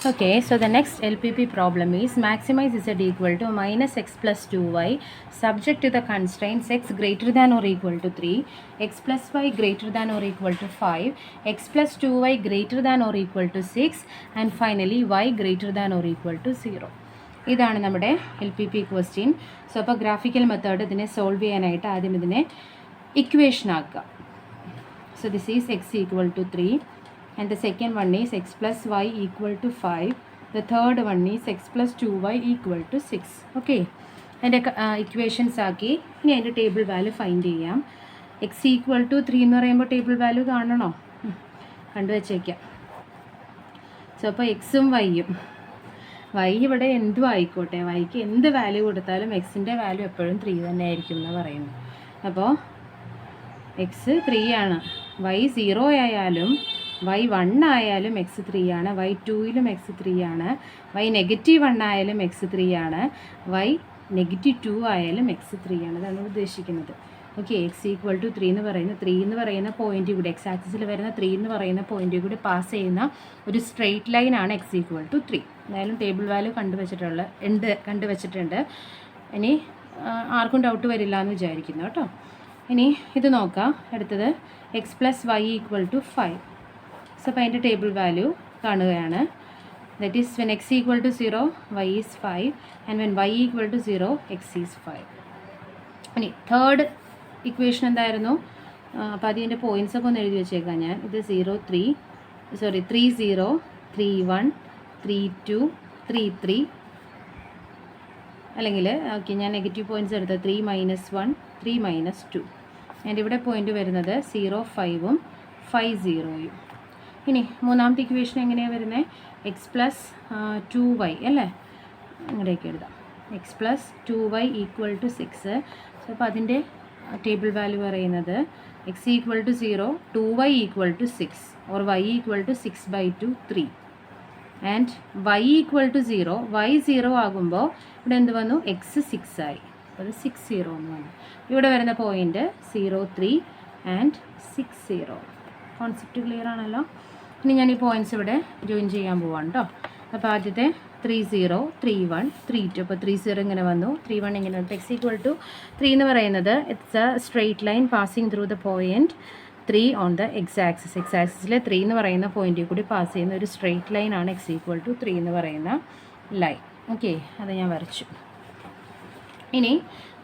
Okay, so the next LPP problem is maximize z equal to minus x plus 2y subject to the constraints x greater than or equal to 3, x plus y greater than or equal to 5, x plus 2y greater than or equal to 6, and finally y greater than or equal to 0. ഇതാണ് നമ്മുടെ LPP question. So അപ്പോൾ graphical method ഇതിനെ solve ചെയ്യാനായിട്ട് ആദ്യം ഇതിനെ equation ആക്കുക. So this is x equal to 3 and the second one is x plus y equal to 5. The third one is x plus 2y equal to 6. Okay, അതിൻ്റെ equations ആക്കി ഇനി അതിൻ്റെ table value find ചെയ്യാം. X equal to 3 എന്ന് പറയുമ്പോൾ table value കാണണോ? കണ്ടുവച്ചേക്കാം. So അപ്പോൾ എക്സും വൈയും, വൈ ഇവിടെ എന്തും ആയിക്കോട്ടെ, വൈക്ക് എന്ത് വാല്യൂ കൊടുത്താലും എക്സിൻ്റെ വാല്യൂ എപ്പോഴും 3 തന്നെ ആയിരിക്കും എന്ന് പറയുന്നു. അപ്പോൾ എക്സ് 3 ആണ്, വൈ 0 ആയാലും വൈ 1 ആയാലും എക്സ് 3 ആണ്, വൈ 2ലും എക്സ് 3 ആണ്, വൈ -1 ആയാലും എക്സ് 3 ആണ്, വൈ -2 ആയാലും എക്സ് 3 ആണ്. അതാണ് ഉദ്ദേശിക്കുന്നത്. ഓക്കെ, എക്സ് ഈക്വൽ ടു 3 എന്ന് പറയുന്ന പോയിൻ്റ് കൂടി, എക്സ് ആക്സിസിൽ വരുന്ന 3 എന്ന് പറയുന്ന പോയിൻ്റ് കൂടി പാസ് ചെയ്യുന്ന ഒരു സ്ട്രെയിറ്റ് ലൈനാണ് എക്സ് ഈക്വൽ ടു 3. എന്തായാലും ടേബിൾ വാല്യൂ കണ്ടുവച്ചിട്ടുണ്ട്. ഇനി ആർക്കും ഡൗട്ട് വരില്ല എന്ന് വിചാരിക്കുന്നു കേട്ടോ. ഇനി ഇത് നോക്കാം. അടുത്തത് x plus y equal to 5. So അപ്പോൾ അതിൻ്റെ ടേബിൾ വാല്യൂ കാണുകയാണ്. That is when x equal to 0 y is 5 and when y equal to 0 x is 5. ഇനി തേർഡ് ഇക്വേഷൻ എന്തായിരുന്നു? അപ്പോൾ അതിൻ്റെ പോയിൻറ്റ്സൊക്കെ ഒന്ന് എഴുതി വെച്ചേക്കാം ഞാൻ. ഇത് 3 0 3 1 3 2 3 3, അല്ലെങ്കിൽ ഓക്കെ ഞാൻ നെഗറ്റീവ് പോയിൻറ്റ്സ് എടുത്തത് 3 -1 3 -2. ആൻഡ് ഇവിടെ പോയിൻ്റ് വരുന്നത് 0 5ഉം 5 0യും. ഇനി മൂന്നാമത്തെ ഇക്വേഷൻ എങ്ങനെയാണ് വരുന്നത്? എക്സ് പ്ലസ് 2y അല്ലേ, അങ്ങനെയൊക്കെ എഴുതാം. X plus 2y equal to 6. So അപ്പോൾ അതിൻ്റെ ടേബിൾ വാല്യൂ പറയുന്നത് x equal to 0 2y equal to 6 ഓർ y equal to 6/2 3 and y equal to 0. y 0 ആകുമ്പോൾ ഇവിടെ എന്ത് വന്നു? എക്സ് 6 ആയി, അത് 6 0 എന്ന് വന്നു. ഇവിടെ വരുന്ന പോയിൻ്റ് 0 3 ആൻഡ് 6 0. കോൺസെപ്റ്റ് ക്ലിയർ ആണല്ലോ. ഇനി ഞാൻ ഈ പോയിൻറ്റ്സ് ഇവിടെ ജോയിൻ ചെയ്യാൻ പോവാണ് കേട്ടോ. അപ്പോൾ ആദ്യത്തെ 3 0 3 1 3 2. അപ്പോൾ 3 0 ഇങ്ങനെ വന്നു, 3 1 ഇങ്ങനെ വന്നു. എക്സ് ഈക്വൽ ടു 3 എന്ന് പറയുന്നത് it's A straight line passing through the point 3 on the X axis. X ആക്സിസിൽ 3 എന്ന് പറയുന്ന പോയിൻറ്റിൽ കൂടി പാസ് ചെയ്യുന്ന ഒരു സ്ട്രെയിറ്റ് ലൈനാണ് എക്സ് ഈക്വൽ ടു 3 എന്ന് പറയുന്ന ലൈൻ. ഓക്കെ, അത് ഞാൻ വരച്ചു. ഇനി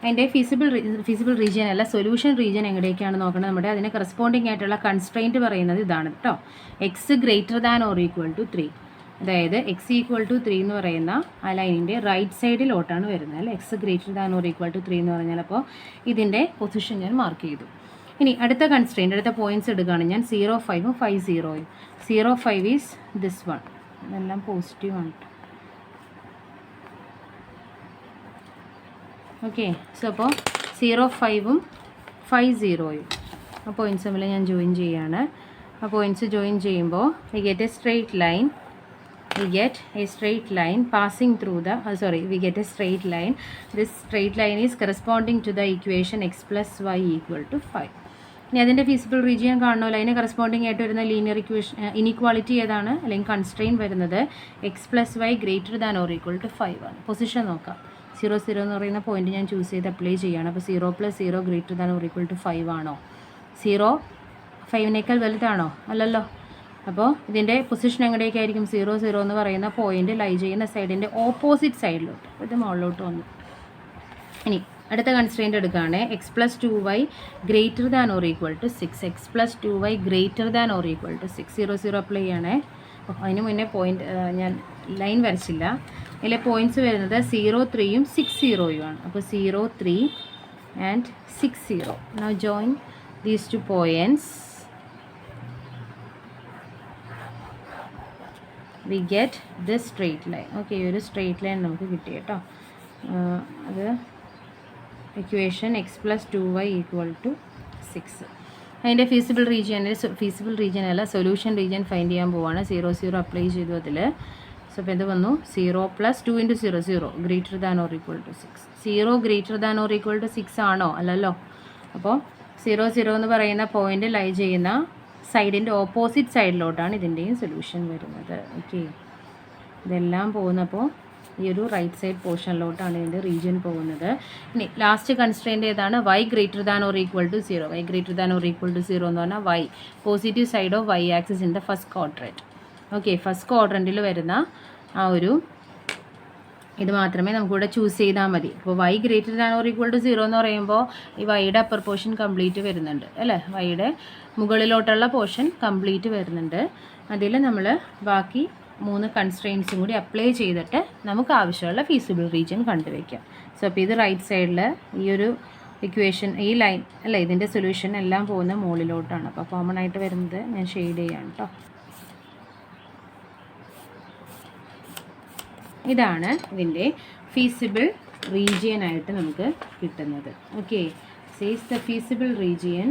അതിൻ്റെ ഫീസിബിൾ റീജിയൻ അല്ല, സൊല്യൂഷൻ റീജിയൻ എങ്ങനെയൊക്കെയാണ് നോക്കുന്നത് നമ്മുടെ. അതിന് കറസ്പോണ്ടിങ് ആയിട്ടുള്ള കൺസ്ട്രെയിൻറ്റ് പറയുന്നത് ഇതാണ് കേട്ടോ. X greater than or equal to 3, അതായത് എക്സ് ഈക്വൽ ടു 3 എന്ന് പറയുന്ന ആ ലൈനിൻ്റെ റൈറ്റ് സൈഡിലോട്ടാണ് വരുന്നത് അല്ലേ. X greater than or equal to 3 എന്ന് പറഞ്ഞാൽ അപ്പോൾ ഇതിൻ്റെ പൊസിഷൻ ഞാൻ മാർക്ക് ചെയ്തു. ഇനി അടുത്ത കൺസ്ട്രെയിൻറ്റ്, അടുത്ത പോയിൻറ്റ്സ് എടുക്കുകയാണ് ഞാൻ. 0 5ഉം 5 0യും. 0 5 ഈസ് ദിസ് വൺ, ഇതെല്ലാം പോസിറ്റീവ് ആണ്. ഓക്കെ, സോ അപ്പോൾ 0 5ഉം 5 0യും ആ പോയിൻറ്റ്സ് തമ്മിൽ ഞാൻ ജോയിൻ ചെയ്യുകയാണ്. ആ പോയിൻറ്റ്സ് ജോയിൻ ചെയ്യുമ്പോൾ we get A straight line. Passing through the we get a straight line. This straight line is corresponding to the equation x plus y equal to 5. ഇനി അതിൻ്റെ feasible region കാണണമല്ലോ. അതിന് corresponding ആയിട്ട് വരുന്ന linear inequality ഏതാണ്, അല്ലെങ്കിൽ constraint വരുന്നത് x plus y greater than or equal to 5 ആണ്. പൊസിഷൻ നോക്കാം. 0 0 എന്ന് പറയുന്ന പോയിന്റ് ഞാൻ ചൂസ് ചെയ്ത് അപ്ലൈ ചെയ്യുകയാണ്. അപ്പോൾ 0 + 0 greater than or equal to 5 ആണോ? 0 5നേക്കാൾ വലുതാണോ? അല്ലല്ലോ. അപ്പോൾ ഇതിൻ്റെ പൊസിഷൻ എങ്ങനെയൊക്കെയായിരിക്കും? 0 0 എന്ന് പറയുന്ന പോയിന്റ് ലൈ ചെയ്യുന്ന സൈഡിൻ്റെ ഓപ്പോസിറ്റ് സൈഡിലോട്ട്, ഇത് മുകളിലോട്ട് വന്നു. ഇനി അടുത്ത കൺസ്ട്രെയിൻറ്റ് എടുക്കുകയാണ്. X plus 2y greater than or equal to 6. X plus 2y greater than or equal to 6. 0 0 apply ചെയ്യണേ. അതിന് മുന്നേ പോയിന്റ് ഞാൻ ലൈൻ വരച്ചില്ല. അതിലെ പോയിൻറ്റ്സ് വരുന്നത് 0 3ഉം 6 0യും ആണ്. അപ്പോൾ 0 3 and 6 0. Now join these two points. We get this straight line. Okay, ഈ ഒരു സ്ട്രെയിറ്റ് ലൈൻ നമുക്ക് കിട്ടി കേട്ടോ. അത് equation x plus 2y equal to 6. അതിൻ്റെ ഫീസിബിൾ റീജിയൻ അല്ല, സൊല്യൂഷൻ റീജിയൻ ഫൈൻഡ് ചെയ്യാൻ പോവാണ്. 0 0 അപ്ലൈ ചെയ്തു അതിൽ. സോ അപ്പോൾ ഇത് വന്നു 0 + 2 × 0 0 greater than or equal to 6. 0 greater than or equal to 6 ആണോ? അല്ലല്ലോ. അപ്പോൾ 0 0 എന്ന് പറയുന്ന പോയിന്റ് ലൈ ചെയ്യുന്ന സൈഡിൻ്റെ ഓപ്പോസിറ്റ് സൈഡിലോട്ടാണ് ഇതിൻ്റെയും സൊല്യൂഷൻ വരുന്നത്. ഓക്കെ, ഇതെല്ലാം പോകുന്നപ്പോൾ ഈ ഒരു റൈറ്റ് സൈഡ് പോർഷനിലോട്ടാണ് ഇതിൻ്റെ റീജിയൻ പോകുന്നത്. ഇനി ലാസ്റ്റ് കൺസ്ട്രെയിൻ്റ് ഏതാണ്? y greater than or equal to 0. y greater than or equal to 0 എന്ന് പറഞ്ഞാൽ y positive side of y axis in the first quadrant. Okay, first ക്വാഡ്രൻറ്റിൽ വരുന്ന ആ ഒരു ഇത് മാത്രമേ നമുക്കിവിടെ ചൂസ് ചെയ്താൽ മതി. അപ്പോൾ y greater than or equal to 0 എന്ന് പറയുമ്പോൾ ഈ വൈയുടെ അപ്പർ പോർഷൻ കംപ്ലീറ്റ് വരുന്നുണ്ട് അല്ലേ, വൈയുടെ മുകളിലോട്ടുള്ള പോർഷൻ കംപ്ലീറ്റ് വരുന്നുണ്ട്. അതിൽ നമ്മൾ ബാക്കി 3 കൺസ്ട്രെയിൻസും കൂടി അപ്ലൈ ചെയ്തിട്ട് നമുക്ക് ആവശ്യമുള്ള ഫീസിബിൾ റീജിയൻ കണ്ടുവയ്ക്കാം. സോ അപ്പോൾ ഇത് റൈറ്റ് സൈഡിൽ ഈ ഒരു ഇക്വേഷൻ, ഈ ലൈൻ അല്ലേ, ഇതിൻ്റെ സൊല്യൂഷൻ എല്ലാം പോകുന്ന മുകളിലോട്ടാണ്. അപ്പോൾ കോമൺ ആയിട്ട് വരുന്നത് ഞാൻ ഷെയ്ഡ് ചെയ്യാം കേട്ടോ. ഇതാണ് ഇതിൻ്റെ ഫീസിബിൾ റീജിയൻ ആയിട്ട് നമുക്ക് കിട്ടുന്നത്. Okay, says the feasible region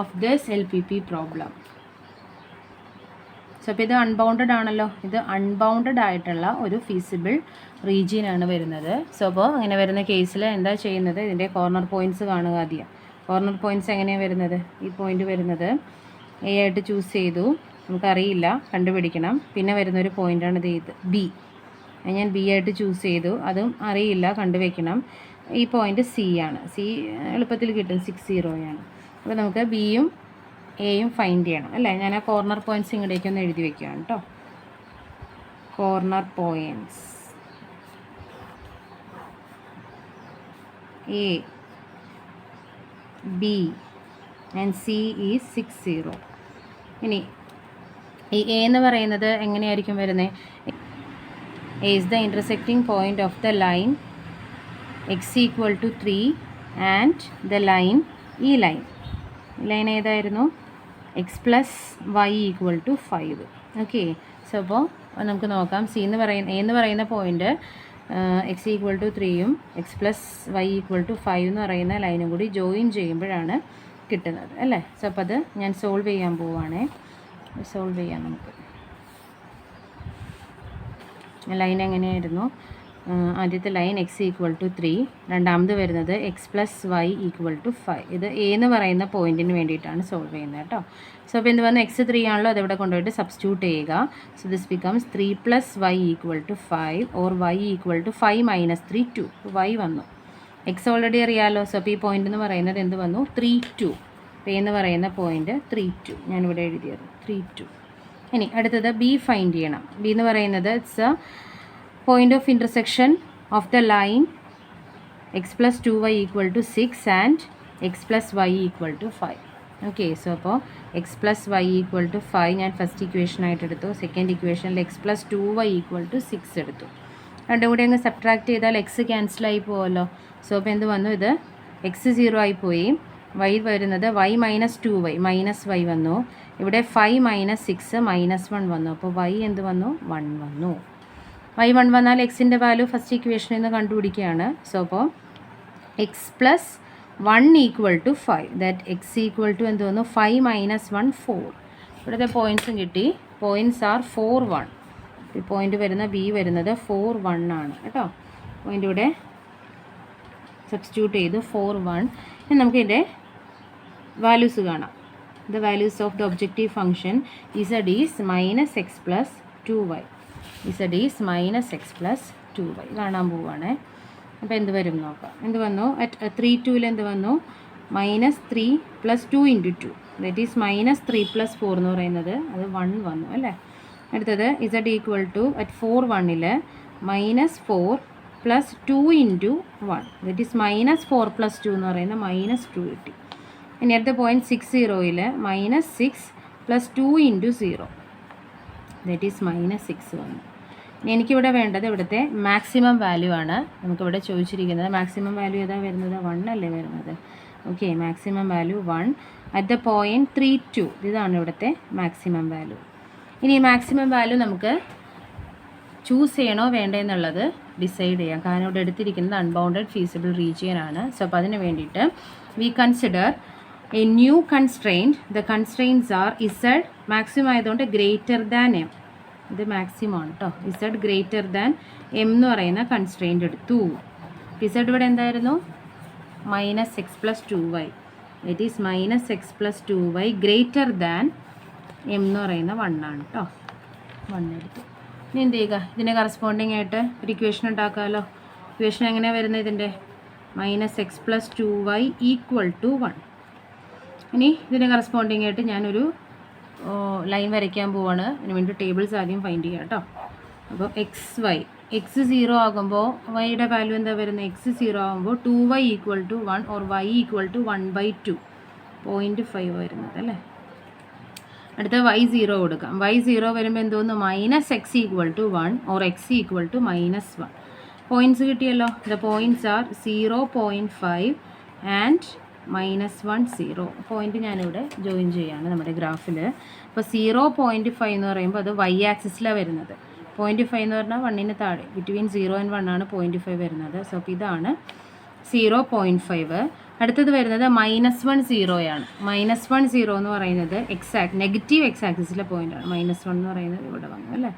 of this LPP problem. So അപ്പോൾ ഇത് അൺബൗണ്ടഡ് ആണല്ലോ, ഇത് അൺബൗണ്ടഡ് ആയിട്ടുള്ള ഒരു ഫീസിബിൾ റീജിയൻ ആണ് വരുന്നത്. സോ അപ്പോൾ അങ്ങനെ വരുന്ന കേസിൽ എന്താ ചെയ്യുന്നത്? ഇതിൻ്റെ കോർണർ പോയിൻറ്റ്സ് കാണുക ആദ്യം. കോർണർ പോയിൻറ്റ്സ് എങ്ങനെയാണ് വരുന്നത്? ഈ പോയിൻ്റ് വരുന്നത് A ആയിട്ട് ചൂസ് ചെയ്തു, നമുക്കറിയില്ല, കണ്ടുപിടിക്കണം. പിന്നെ വരുന്നൊരു പോയിൻ്റാണ് ഇത് B. ഞാൻ B ആയിട്ട് ചൂസ് ചെയ്തു, അതും അറിയില്ല, കണ്ടുവയ്ക്കണം. ഈ പോയിൻ്റ് C ആണ്. C എളുപ്പത്തിൽ കിട്ടും, 60 ആണ്. അപ്പോൾ നമുക്ക് ബിയും എയും ഫൈൻഡ് ചെയ്യണം അല്ലേ. ഞാൻ ആ കോർണർ പോയിൻറ്റ്സ് ഇങ്ങോട്ടേക്കൊന്ന് എഴുതി വയ്ക്കുകയാണ് കേട്ടോ. Corner points A, B and C is 60. ഇനി ഈ എ എന്ന് പറയുന്നത് എങ്ങനെയായിരിക്കും വരുന്നത്? A is the intersecting point of the line x equal to 3 and the line, ഈ ലൈൻ ഏതായിരുന്നു? x plus y equal to 5. Okay, so അപ്പോൾ നമുക്ക് നോക്കാം. എ എന്ന് പറയുന്ന പോയിൻ്റ് x ഈക്വൽ ടു 3യും x plus y equal to 5 എന്ന് പറയുന്ന ലൈനും കൂടി ജോയിൻ ചെയ്യുമ്പോഴാണ് കിട്ടുന്നത് അല്ലേ. സോ അപ്പോൾ അത് ഞാൻ സോൾവ് ചെയ്യാൻ പോവുകയാണേ. സോൾവ് ചെയ്യാം നമുക്ക്. ലൈൻ എങ്ങനെയായിരുന്നു? ആദ്യത്തെ ലൈൻ x ഈക്വൽ ടു 3, രണ്ടാമത് വരുന്നത് x plus y equal to 5. ഇത് എ എന്ന് പറയുന്ന പോയിൻറ്റിന് വേണ്ടിയിട്ടാണ് സോൾവ് ചെയ്യുന്നത് കേട്ടോ. സോ അപ്പോൾ എന്ത് വന്നു? x 3 ആണല്ലോ, അതിവിടെ കൊണ്ടുപോയിട്ട് സബ്സ്റ്റിറ്റ്യൂട്ട് ചെയ്യുക. So this becomes 3 plus y equal to 5 or y equal to 5 minus 3 2. y വന്നു, x ഓൾറെഡി അറിയാമല്ലോ. സോ അപ്പോൾ ഈ പോയിൻ്റ് എന്ന് പറയുന്നത് എന്ത് വന്നു? 3 2. അപ്പോൾ എന്ന് പറയുന്ന പോയിൻ്റ് 3 2 ഞാനിവിടെ എഴുതിയത് 3 2. ഇനി അടുത്തത് ബി ഫൈൻഡ് ചെയ്യണം. ബി എന്ന് പറയുന്നത് it's a point of intersection of the line x plus 2y equal to 6 and x plus y equal to 5. Okay, so അപ്പോൾ x plus y equal to 5 ഞാൻ ഫസ്റ്റ് ഇക്വേഷനായിട്ട് എടുത്തു. സെക്കൻഡ് ഇക്വേഷനിൽ x plus 2y equal to 6 എടുത്തു. രണ്ടും കൂടി അങ്ങ് subtract ചെയ്താൽ x ക്യാൻസലായി പോകുമല്ലോ. സോ അപ്പോൾ എന്ത് വന്നു? ഇത് x 0 ആയിപ്പോയി. y വരുന്നത് y minus 2y, minus y വന്നു. ഇവിടെ 5 മൈനസ് 6 മൈനസ് 1 വന്നു. അപ്പോൾ y എന്ത് വന്നു? 1 വന്നു. y 1 വന്നാൽ എക്സിൻ്റെ വാല്യൂ ഫസ്റ്റ് ഇക്വേഷനിൽ നിന്ന് കണ്ടുപിടിക്കുകയാണ്. സോ അപ്പോൾ x plus 1 equal to 5, that x equal to എന്ത് വന്നു? 5 മൈനസ് 1 4. ഇവിടുത്തെ പോയിൻറ്റ്സും കിട്ടി. Points are 4 1. ഈ പോയിൻ്റ് വരുന്ന ബി വരുന്നത് 4 1 ആണ് കേട്ടോ. പോയിൻ്റ് ഇവിടെ സബ്സ്റ്റിറ്റ്യൂട്ട് ചെയ്തു 4 1. ഇനി നമുക്കിതിൻ്റെ വാല്യൂസ് കാണാം. The values of the objective function z is minus X plus 2y. z is minus X plus 2y കാണാൻ പോവുകയാണ്. അപ്പോൾ എന്ത് വരും നോക്കാം. എന്ത് വന്നു? അറ്റ് 3 2ൽ എന്ത് വന്നു? Minus 3 plus 2 into 2, that is minus 3 plus 4 എന്ന് പറയുന്നത് അത് 1 വന്നു അല്ലേ. അടുത്തത് z ഈക്വൽ ടു അറ്റ് 4 1ൽ minus 4 plus 2 into 1, that is minus 4 plus 2 എന്ന് പറയുന്നത് മൈനസ് 2 കിട്ടി. ഇനി അടുത്ത പോയിൻറ്റ് 6 0ൽ minus 6 plus 2 into 0, that is minus 6 വന്നു. എനിക്കിവിടെ വേണ്ടത് ഇവിടുത്തെ മാക്സിമം വാല്യൂ ആണ്. നമുക്കിവിടെ ചോദിച്ചിരിക്കുന്നത് മാക്സിമം വാല്യൂ ഏതാ വരുന്നത്? 1 അല്ലേ വരുന്നത്. Okay, maximum value 1 at the point 3 2. ഇതാണ് ഇവിടുത്തെ മാക്സിമം വാല്യൂ. ഇനി മാക്സിമം വാല്യൂ നമുക്ക് ചൂസ് ചെയ്യണോ വേണ്ടേ എന്നുള്ളത് ഡിസൈഡ് ചെയ്യാം. കാരണം ഇവിടെ എടുത്തിരിക്കുന്നത് അൺബൗണ്ടഡ് ഫീസിബിൾ റീജിയൻ ആണ്. സോ അപ്പോൾ അതിന് വേണ്ടിയിട്ട് we consider a new constraint. The constraints are z maximum ആയതുകൊണ്ട് ഗ്രേറ്റർ ദാൻ എം. ഇത് മാക്സിമം ആണ് കേട്ടോ. z ഗ്രേറ്റർ ദാൻ എം എന്ന് പറയുന്ന കൺസ്ട്രെയിൻറ്റ് എടുത്തു. z ഇവിടെ എന്തായിരുന്നു? Minus X plus 2y, that is minus X plus 2y greater than M എന്ന് പറയുന്ന 1 ആണ് കേട്ടോ. 1 എടുത്തു. ഇനി എന്ത് ചെയ്യുക, ഇതിന് കറസ്പോണ്ടിങ് ആയിട്ട് ഒരു ഇക്വേഷൻ ഉണ്ടാക്കാമല്ലോ. ഇക്വേഷൻ എങ്ങനെയാണ് വരുന്നത് ഇതിൻ്റെ? -x+2y = 1. ഇനി ഇതിന് കറസ്പോണ്ടിങ് ആയിട്ട് ഞാനൊരു ലൈൻ വരയ്ക്കാൻ പോവാണ്. അതിന് വേണ്ടി ടേബിൾസ് ആദ്യം ഫൈൻഡ് ചെയ്യാം കേട്ടോ. അപ്പോൾ x 0 ആകുമ്പോൾ വൈയുടെ വാല്യൂ എന്താ വരുന്നത്? x 0 ആകുമ്പോൾ 2y = 1 ഓർ y = 1/2, 0.5 വരുന്നത് അല്ലേ. അടുത്ത y 0 കൊടുക്കാം. y 0 വരുമ്പോൾ എന്തോന്ന്? -x = 1 or x = -1. പോയിൻറ്റ്സ് കിട്ടിയല്ലോ. The points R 0.5 and -1 0. Point ഞാനിവിടെ ജോയിൻ ചെയ്യുകയാണ് നമ്മുടെ ഗ്രാഫിൽ. അപ്പോൾ 0.5 എന്ന് പറയുമ്പോൾ അത് y ആക്സിസിലാണ് വരുന്നത്. 0.5 എന്ന് പറഞ്ഞാൽ 1ന് താഴെ, ബിറ്റ്വീൻ 0 and 1 ആണ് 0.5 വരുന്നത്. സോ അപ്പോൾ ഇതാണ് 0.5. അടുത്തത് വരുന്നത് -1 0 ആണ്. -1 0 എന്ന് പറയുന്നത് നെഗറ്റീവ് എക്സ് ആക്സിസിലെ പോയിൻ്റാണ്. -1 എന്ന് പറയുന്നത് ഇവിടെ വന്നു അല്ലേ.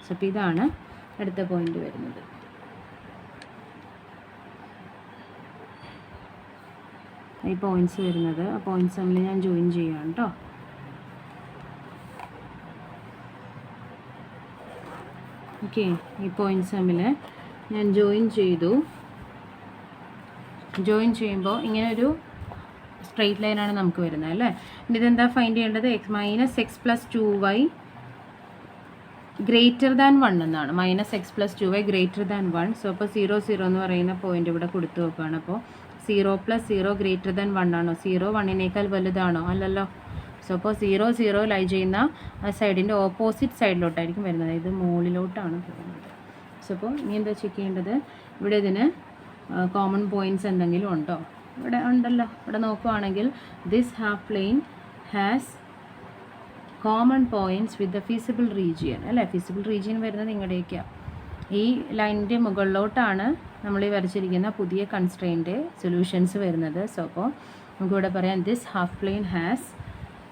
സോ അപ്പോൾ ഇതാണ് അടുത്ത പോയിൻ്റ് വരുന്നത്. ഈ പോയിൻറ്റ്സ് വരുന്നത്, ആ പോയിൻറ്റ്സ് തമ്മിൽ ഞാൻ ജോയിൻ ചെയ്യുകയാണ് കേട്ടോ. ഓക്കെ, ഈ പോയിൻറ്റ്സ് തമ്മിൽ ഞാൻ ജോയിൻ ചെയ്തു. ജോയിൻ ചെയ്യുമ്പോൾ ഇങ്ങനെ ഒരു സ്ട്രെയിറ്റ് ലൈനാണ് നമുക്ക് വരുന്നത് അല്ലേ. ഇതെന്താ ഫൈൻഡ് ചെയ്യേണ്ടത്? -x+2y > 1 എന്നാണ്. -x+2y > 1. സോ അപ്പോൾ 0 0 എന്ന് പറയുന്ന പോയിൻ്റ് ഇവിടെ കൊടുത്തു നോക്കുകയാണ്. അപ്പോൾ 0 + 0 > 1 ആണോ? 0 1നേക്കാൾ വലുതാണോ? അല്ലല്ലോ. സോ അപ്പോൾ 0 0 ലൈ ചെയ്യുന്ന ആ സൈഡിൻ്റെ ഓപ്പോസിറ്റ് സൈഡിലോട്ടായിരിക്കും വരുന്നത്. ഇത് മുകളിലോട്ടാണ് പോകുന്നത്. സോ അപ്പോൾ ഇനി എന്താ ചെക്ക് ചെയ്യേണ്ടത്? ഇവിടെ ഇതിന് കോമൺ പോയിൻറ്റ്സ് എന്തെങ്കിലും ഉണ്ടോ? ഇവിടെ ഉണ്ടല്ലോ. ഇവിടെ നോക്കുവാണെങ്കിൽ this half plane has common points with the feasible region അല്ലേ. ഫീസിബിൾ റീജിയൻ വരുന്നത് ഇങ്ങടേക്കാണ്. ഈ ലൈനിൻ്റെ മുകളിലോട്ടാണ് നമ്മൾ ഈ വരച്ചിരിക്കുന്ന പുതിയ കൺസ്ട്രെയിൻ്റെ സൊല്യൂഷൻസ് വരുന്നത്. സോ അപ്പോൾ നമുക്കിവിടെ പറയാം this half plane has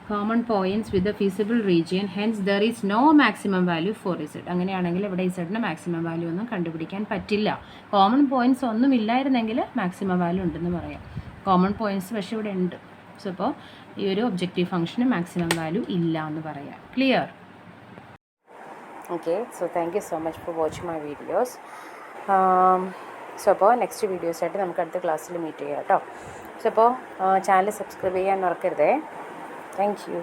common points with the feasible region, hence there is no maximum value for Z. അങ്ങനെയാണെങ്കിൽ ഇവിടെ ഇസഡിന് മാക്സിമം വാല്യൂ ഒന്നും കണ്ടുപിടിക്കാൻ പറ്റില്ല. കോമൺ പോയിൻറ്റ്സ് ഒന്നും ഇല്ലായിരുന്നെങ്കിൽ മാക്സിമം വാല്യൂ ഉണ്ടെന്ന് പറയാം. കോമൺ പോയിൻറ്റ്സ് പക്ഷേ ഇവിടെ ഉണ്ട്. സോ അപ്പോൾ ഈ ഒരു ഒബ്ജക്റ്റീവ് ഫംഗ്ഷന് മാക്സിമം വാല്യൂ ഇല്ല എന്ന് പറയാം. Clear? Okay, so thank you so much for watching my videos. So അപ്പോൾ നെക്സ്റ്റ് വീഡിയോസായിട്ട് നമുക്ക് അടുത്ത ക്ലാസ്സിൽ മീറ്റ് ചെയ്യാം കേട്ടോ. സോ അപ്പോൾ ചാനൽ സബ്സ്ക്രൈബ് ചെയ്യാൻ മറക്കരുതേ. Thank you.